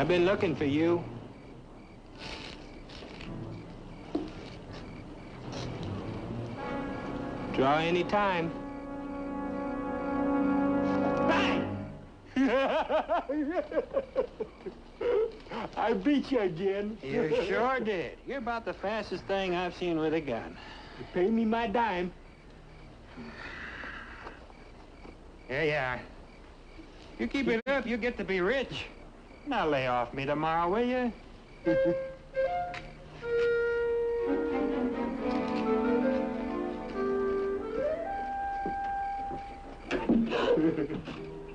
I've been looking for you. Draw any time. Bang! I beat you again. You sure did. You're about the fastest thing I've seen with a gun. Pay me my dime. Here you are. You keep it up, you get to be rich. Now lay off me tomorrow, will you?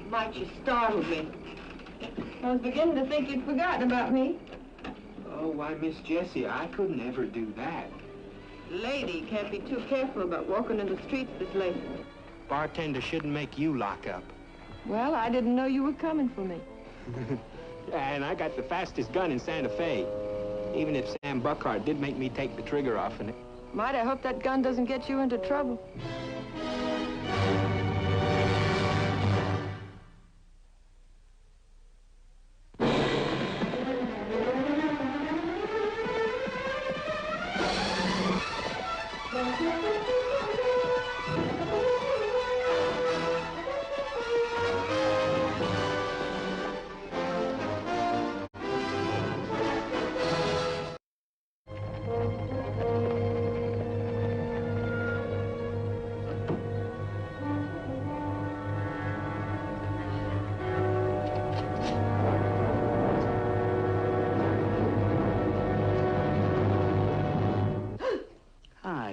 Mike, you startled me. I was beginning to think you'd forgotten about me. Oh, why, Miss Jessie, I could never do that. Lady can't be too careful about walking in the streets this late. Bartender shouldn't make you lock up. Well, I didn't know you were coming for me. And I got the fastest gun in Santa Fe. Even if Sam Buckhart did make me take the trigger off in it. Might I hope that gun doesn't get you into trouble.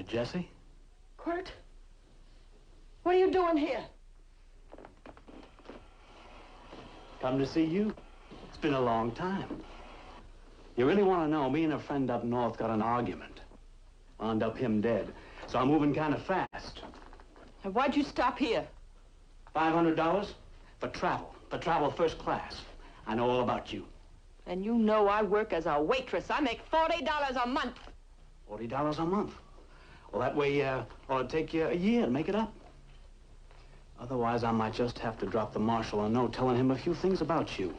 Jessie? Quirt? What are you doing here? Come to see you. It's been a long time. You really want to know, me and a friend up north got an argument. Wound up him dead. So I'm moving kind of fast. And why'd you stop here? $500 for travel. For travel first class. I know all about you. And you know I work as a waitress. I make $40 a month. $40 a month? Well, that way, it'll take you a year to make it up. Otherwise, I might just have to drop the marshal a note telling him a few things about you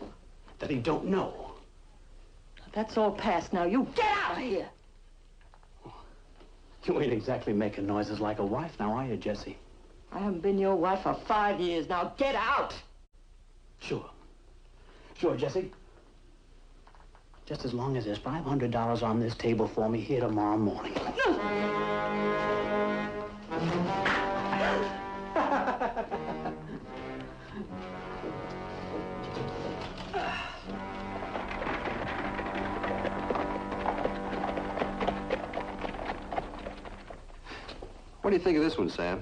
that he don't know. That's all past now. You get out of here! You ain't exactly making noises like a wife now, are you, Jessie? I haven't been your wife for 5 years. Now get out! Sure. Sure, Jessie. Just as long as there's $500 on this table for me here tomorrow morning. What do you think of this one, Sam?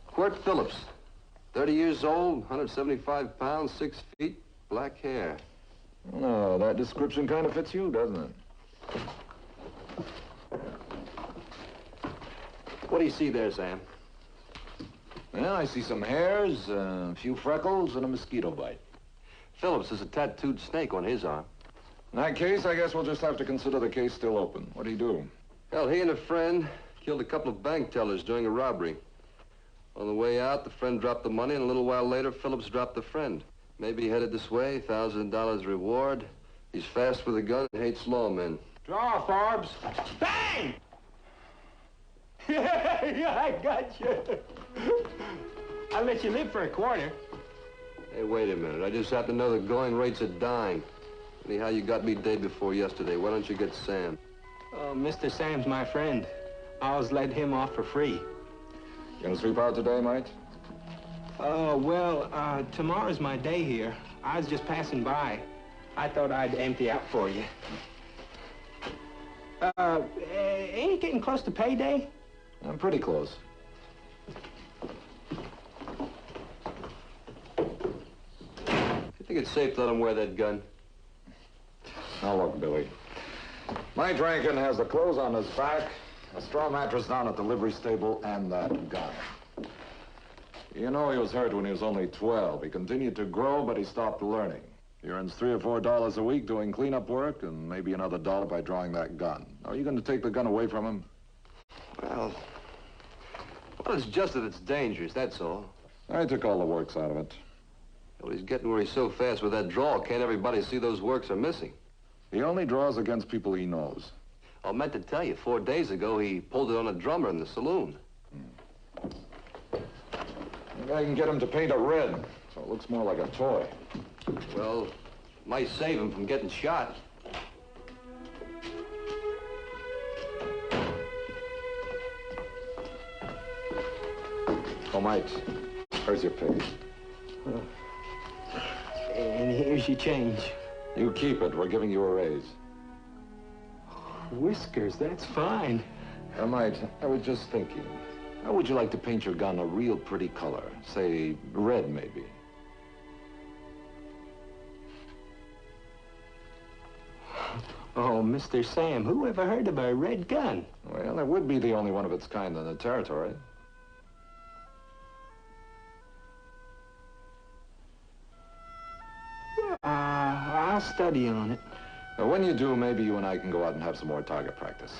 Quirt Phillips, 30 years old, 175 pounds, 6 feet, black hair. Oh, that description kind of fits you, doesn't it? What do you see there, Sam? Well, I see some hairs, a few freckles, and a mosquito bite. Phillips has a tattooed snake on his arm. In that case, I guess we'll just have to consider the case still open. What did he do? Well, he and a friend killed a couple of bank tellers during a robbery. On the way out, the friend dropped the money, and a little while later, Phillips dropped the friend. Maybe he headed this way, $1,000 reward. He's fast with a gun and hates lawmen. Draw, Forbes. Bang! Yeah, I got you. I'll let you live for a quarter. Hey, wait a minute. I just happen to know the going rate's a dime. Anyhow, you got me day before yesterday. Why don't you get Sam? Oh, Mr. Sam's my friend. I always let him off for free. You gonna sweep out today, Mike? Tomorrow's my day here. I was just passing by. I thought I'd empty out for you. Ain't it getting close to payday? I'm pretty close. You think it's safe to let him wear that gun? Now look, Billy. Mike Rankin has the clothes on his back, a straw mattress down at the livery stable, and that gun. You know he was hurt when he was only 12. He continued to grow, but he stopped learning. He earns $3 or $4 a week doing cleanup work, and maybe another $1 by drawing that gun. Are you going to take the gun away from him? Well, it's just that it's dangerous, that's all. I took all the works out of it. Well, he's getting where he's so fast with that draw, can't everybody see those works are missing? He only draws against people he knows. I meant to tell you, 4 days ago, he pulled it on a drummer in the saloon. Maybe I can get him to paint it red, so it looks more like a toy. Well, might save him from getting shot. Oh, Mike, where's your pay? And here's your change. You keep it. We're giving you a raise. Whiskers, that's fine. Mike, I was just thinking. How would you like to paint your gun a real pretty color? Say, red, maybe. Oh, Mr. Sam, who ever heard of a red gun? Well, it would be the only one of its kind in the territory. I'll study on it. When you do, maybe you and I can go out and have some more target practice.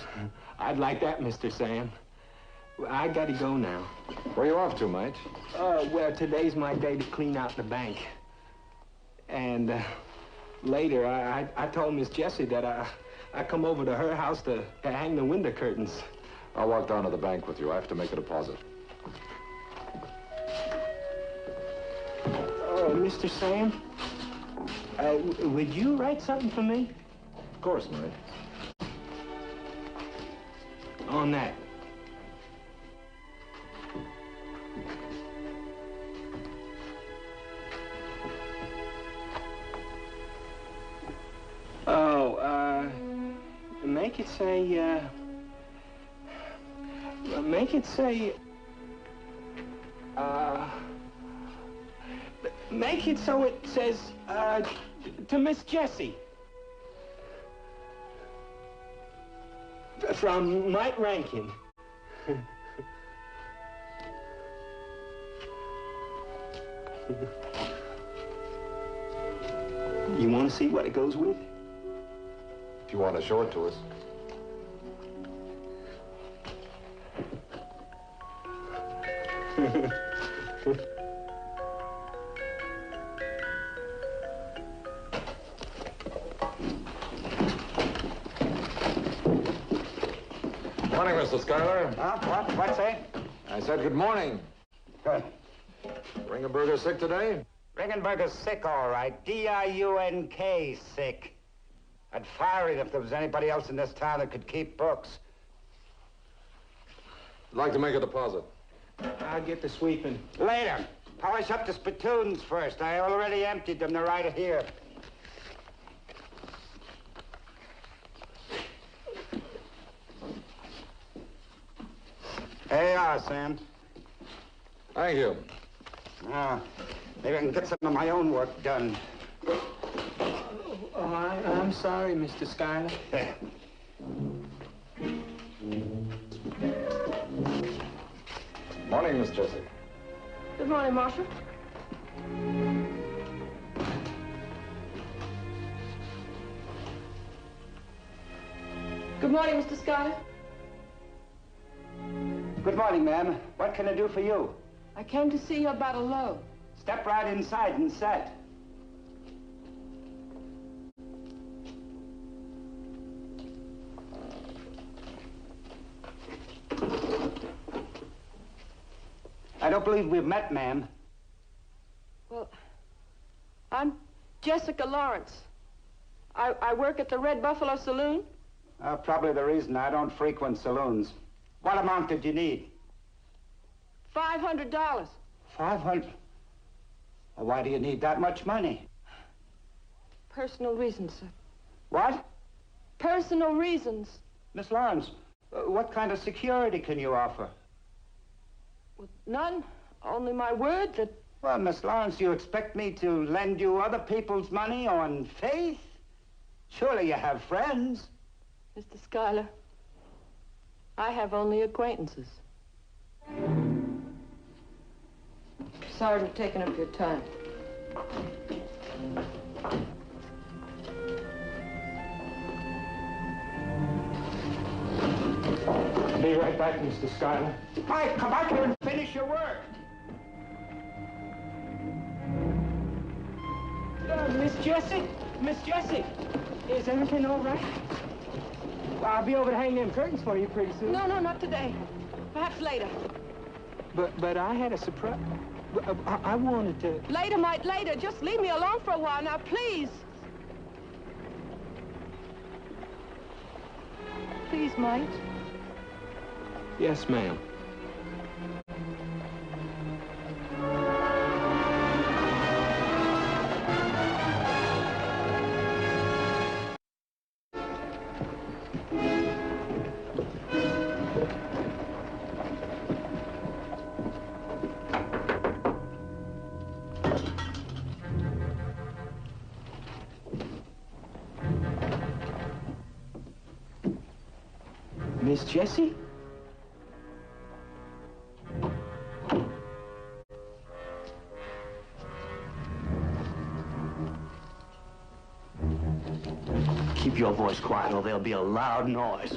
I'd like that, Mr. Sam. I gotta go now. Where you off to, mate? Well, today's my day to clean out the bank. And later, I told Miss Jessie that I come over to her house to hang the window curtains. I'll walk down to the bank with you. I have to make a deposit. Oh, Mr. Sam, would you write something for me? Of course, mate. On that. Oh, make it say, make it so it says, to Miss Jessie. From Mike Rankin. You want to see what it goes with? If you want to show it to us. Morning, Mr. Schuyler. What's that? I said good morning. Good. Ringenberger sick today? Ringenberger's sick, all right. D-I-U-N-K, sick. I'd fire him if there was anybody else in this town that could keep books. I'd like to make a deposit. I'll get the sweeping. Later. Polish up the spittoons first. I already emptied them. They're right here. There you are, Sam. Thank you. Now, maybe I can get some of my own work done. Oh, I'm sorry, Mr. Schuyler. Morning, Miss Jessie. Good morning, Marshal. Good morning, Mr. Schuyler. Good morning, ma'am. What can I do for you? I came to see you about a loan. Step right inside and set. I don't believe we've met, ma'am. Well, I'm Jessica Lawrence. I work at the Red Buffalo Saloon. Probably the reason I don't frequent saloons. What amount did you need? $500. 500. Well, why do you need that much money? Personal reasons, sir. What? Personal reasons. Miss Lawrence, what kind of security can you offer? Well, none. Only my word that... Well, Miss Lawrence, you expect me to lend you other people's money on faith? Surely you have friends. Mr. Schuyler, I have only acquaintances. Sorry to have taken up your time. I'll be right back, Mr. Schuyler. Mike, come back here and finish your work. Miss Jessie? Miss Jessie? Is everything all right? I'll be over to hang them curtains for you pretty soon. No, not today. Perhaps later. But I had a surprise. I wanted to... Later, Mike, later. Just leave me alone for a while now, please. Please, Mike. Yes, ma'am. Miss Jessie? Keep your voice quiet or there'll be a loud noise.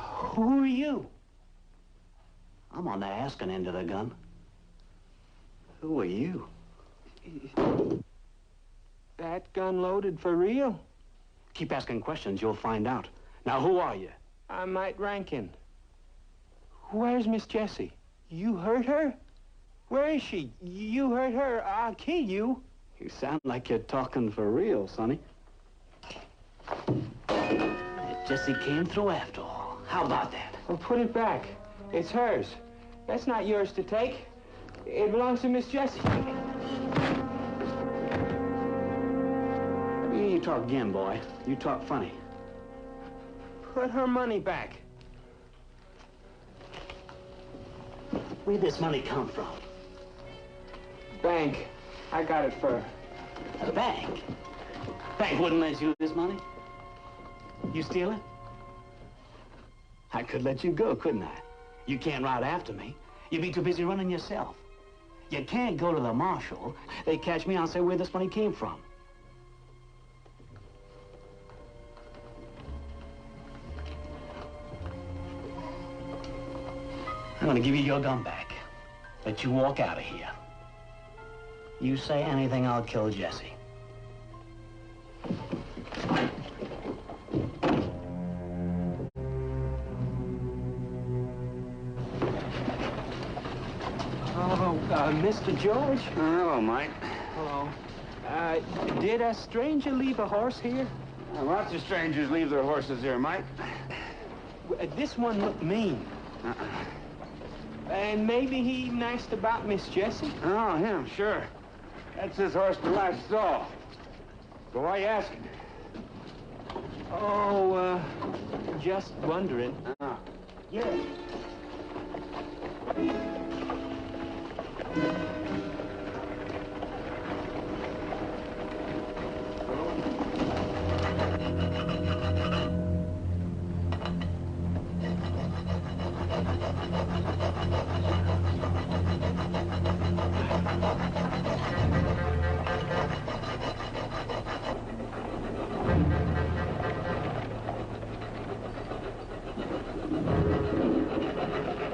Who are you? I'm on the asking end of the gun. Who are you? That gun loaded for real? Keep asking questions, you'll find out. Now, who are you? I'm Mike Rankin. Where's Miss Jessie? You hurt her? Where is she? You hurt her, I'll kill you. You sound like you're talking for real, Sonny. Jessie came through after all. How about that? Well, put it back. It's hers. That's not yours to take. It belongs to Miss Jessie. You talk again, boy. You talk funny. Put her money back. Where'd this money come from? Bank. I got it for... A bank? Bank wouldn't let you this money? You steal it? I could let you go, couldn't I? You can't ride after me. You'd be too busy running yourself. You can't go to the marshal. They catch me, I'll say where this money came from. I'm gonna give you your gun back. Let you walk out of here. You say anything, I'll kill Jessie. Oh, Mr. George? Hello, Mike. Hello. Did a stranger leave a horse here? Lots of strangers leave their horses here, Mike. This one looked mean. And maybe he even asked about Miss Jessie? Oh, him, sure. That's his horse we last saw. So why you asking? Oh, just wondering. Yeah.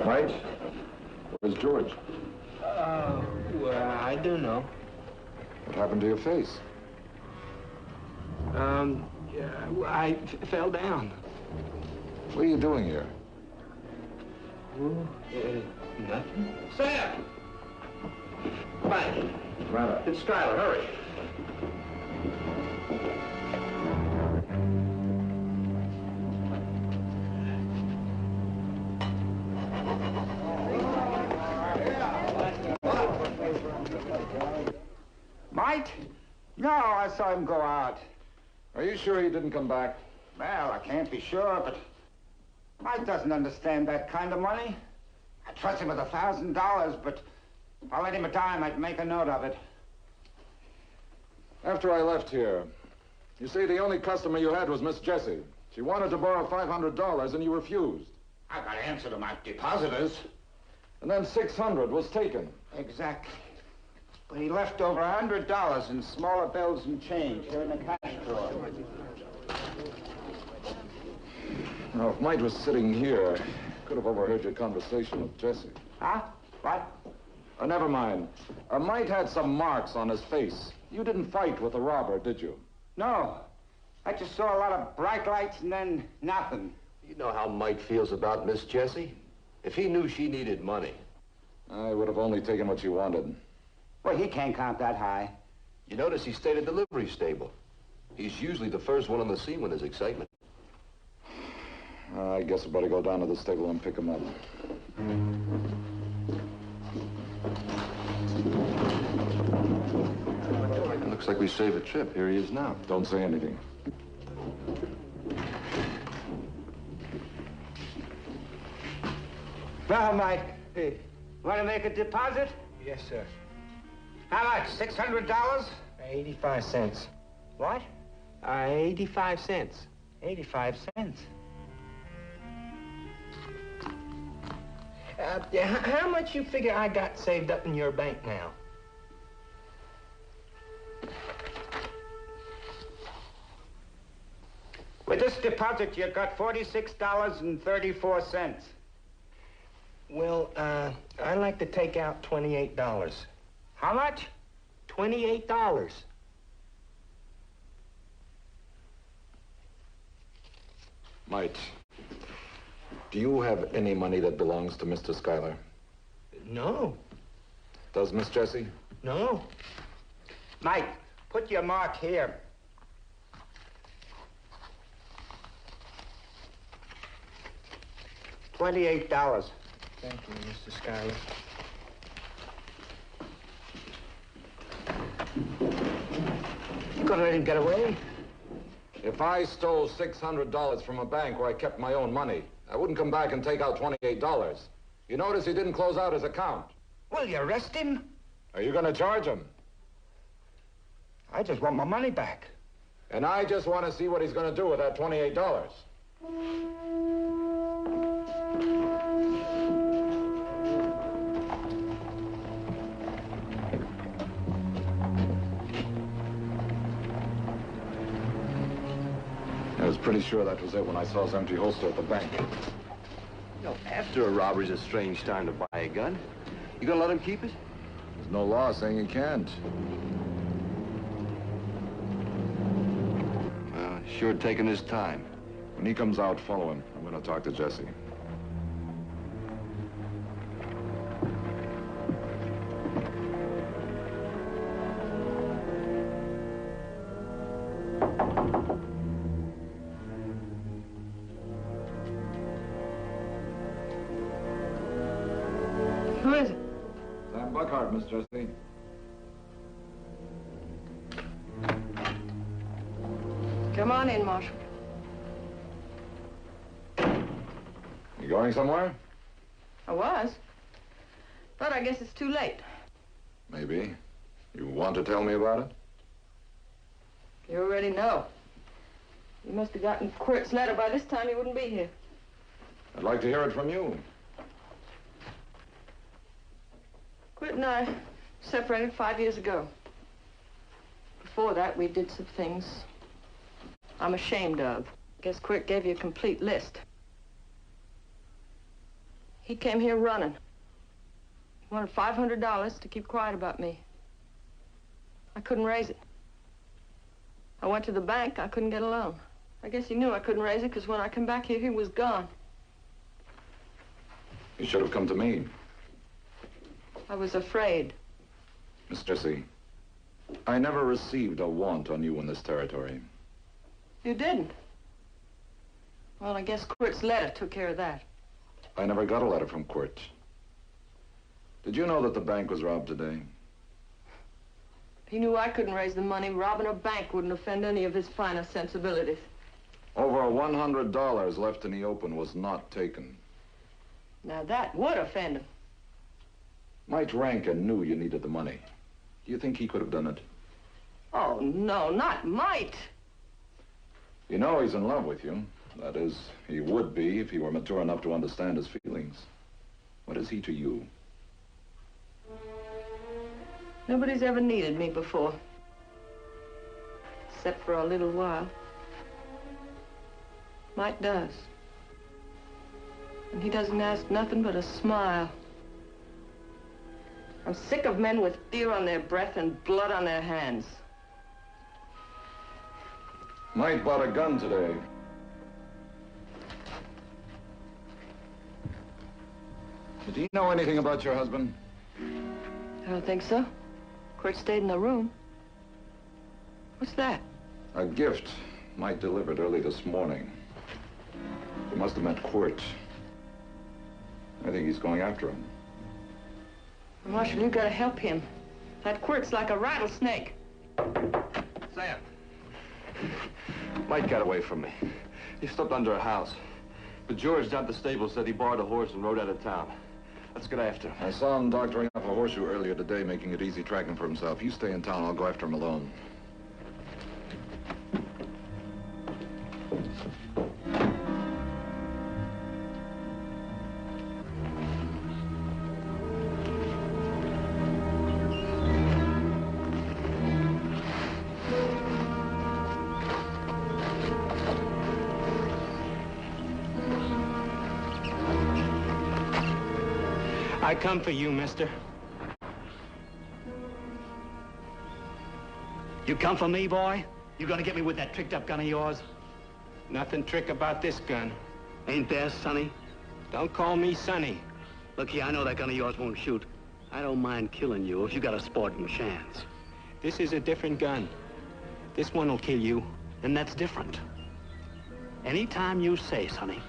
Mike, where's George? Well, I don't know. What happened to your face? I fell down. What are you doing here? Nothing. Sam! Mike, Rather. it's Skylar, hurry. Mike? No, I saw him go out. Are you sure he didn't come back? Well, I can't be sure, but Mike doesn't understand that kind of money. I trust him with $1,000, but if I let him a dime, I'd make a note of it. After I left here, you say the only customer you had was Miss Jessie. She wanted to borrow $500 and you refused. I got to answer to my depositors. And then $600 was taken. Exactly. But he left over $100 in smaller bills and change here in the cash drawer. Now, if Mike was sitting here, could have overheard your conversation with Jessie. Huh? What? Never mind. Mike had some marks on his face. You didn't fight with the robber, did you? No. I just saw a lot of bright lights and then nothing. You know how Mike feels about Miss Jessie? If he knew she needed money. I would have only taken what you wanted. Well, he can't count that high. You notice he stayed at the livery stable. He's usually the first one on the scene when there's excitement. I guess I better go down to the stable and pick him up. It looks like we saved a trip. Here he is now. Don't say anything. Well, Mike, want to make a deposit? Yes, sir. How much? $600? 85 cents. What? 85 cents. 85 cents. How much you figure I got saved up in your bank now? With this deposit, you got $46.34. Well, I'd like to take out $28. How much? $28. Mike, do you have any money that belongs to Mr. Schuyler? No. Does Miss Jessie? No. Mike, put your mark here. $28. Thank you, Mr. Schuyler. You gonna let him get away? If I stole $600 from a bank where I kept my own money, I wouldn't come back and take out $28. You notice he didn't close out his account. Will you arrest him? Are you going to charge him? I just want my money back. And I just want to see what he's going to do with that $28. I was pretty sure that was it when I saw his empty holster at the bank. You know, after a robbery's a strange time to buy a gun. You gonna let him keep it? There's no law saying he can't. Well, he's sure taking his time. When he comes out, follow him. I'm going to talk to Jessie. Who is it? Sam Buckhart, Miss Jessie. Come on in, Marshal. You going somewhere? I was. But I guess it's too late. Maybe. You want to tell me about it? You already know. You must have gotten Quirt's letter. By this time, he wouldn't be here. I'd like to hear it from you. Quirt and I separated 5 years ago. Before that, we did some things I'm ashamed of. Guess Quirt gave you a complete list. He came here running. He wanted $500 to keep quiet about me. I couldn't raise it. I went to the bank. I couldn't get a loan. I guess he knew I couldn't raise it because when I come back here, he was gone. You should have come to me. I was afraid. Miss Jessie, I never received a want on you in this territory. You didn't? Well, I guess Quirt's letter took care of that. I never got a letter from Quirt. Did you know that the bank was robbed today? He knew I couldn't raise the money. Robbing a bank wouldn't offend any of his finer sensibilities. Over $100 left in the open was not taken. Now, that would offend him. Mike Rankin knew you needed the money. Do you think he could have done it? Oh, no, not might. You know he's in love with you. That is, he would be if he were mature enough to understand his feelings. What is he to you? Nobody's ever needed me before. Except for a little while. Mike does. And he doesn't ask nothing but a smile. I'm sick of men with fear on their breath and blood on their hands. Mike bought a gun today. Do you know anything about your husband? I don't think so. Quirt stayed in the room. What's that? A gift Mike delivered early this morning. He must have met Quirt. I think he's going after him. Marshal, you gotta help him. That Quirt's like a rattlesnake. Sam. Mike got away from me. He slipped under a house. But George down at the stable said he borrowed a horse and rode out of town. Let's get after him. I saw him doctoring up a horseshoe earlier today, making it easy tracking for himself. You stay in town, I'll go after him alone. I come for you, mister. You come for me, boy? You gonna get me with that tricked-up gun of yours? Nothing trick about this gun. Ain't there, Sonny? Don't call me Sonny. Look here, I know that gun of yours won't shoot. I don't mind killing you if you got a sporting chance. This is a different gun. This one will kill you. And that's different. Anytime you say, Sonny.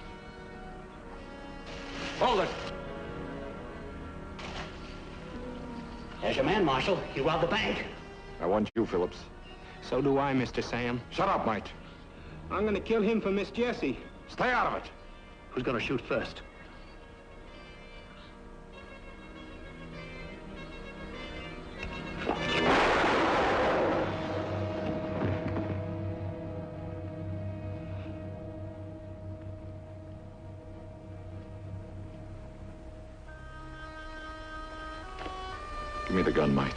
Hold it! There's your man, Marshal. He robbed the bank. I want you, Phillips. So do I, Mr. Sam. Shut up, Mike. I'm gonna kill him for Miss Jessie. Stay out of it. Who's gonna shoot first? Give me the gun, Mike.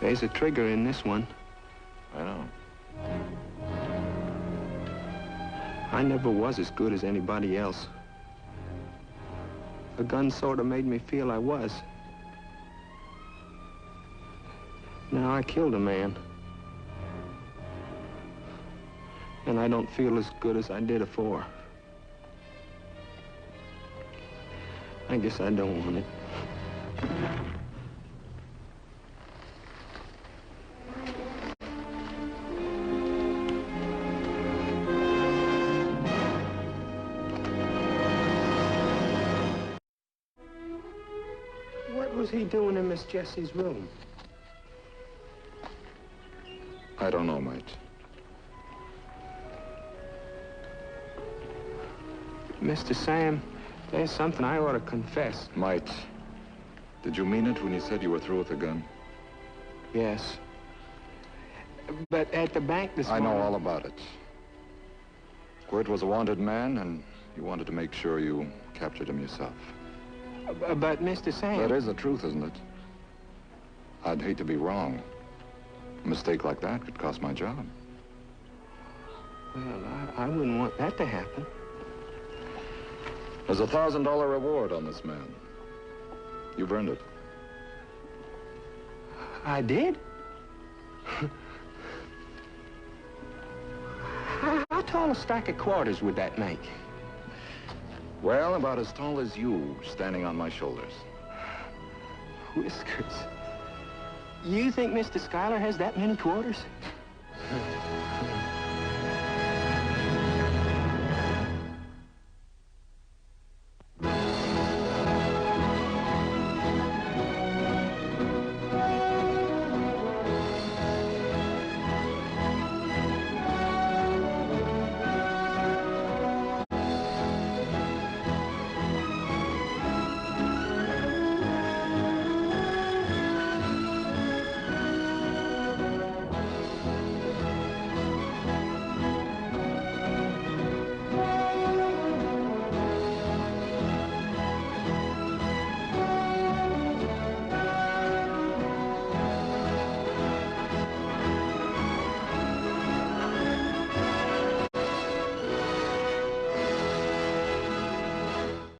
There's a trigger in this one. I know. I never was as good as anybody else. A gun sort of made me feel I was. Now I killed a man. And I don't feel as good as I did afore. I guess I don't want it. What was he doing in Miss Jessie's room? I don't know, Mike. Mr. Sam, there's something I ought to confess. Mike, did you mean it when you said you were through with the gun? Yes. But at the bank this morning... I know all about it. Quirt was a wanted man, and you wanted to make sure you captured him yourself. But, Mr. Sam... That is the truth, isn't it? I'd hate to be wrong. A mistake like that could cost my job. Well, I wouldn't want that to happen. There's a $1,000 reward on this man. You've earned it. I did? How tall a stack of quarters would that make? Well, about as tall as you, standing on my shoulders. Whiskers. You think Mr. Schuyler has that many quarters?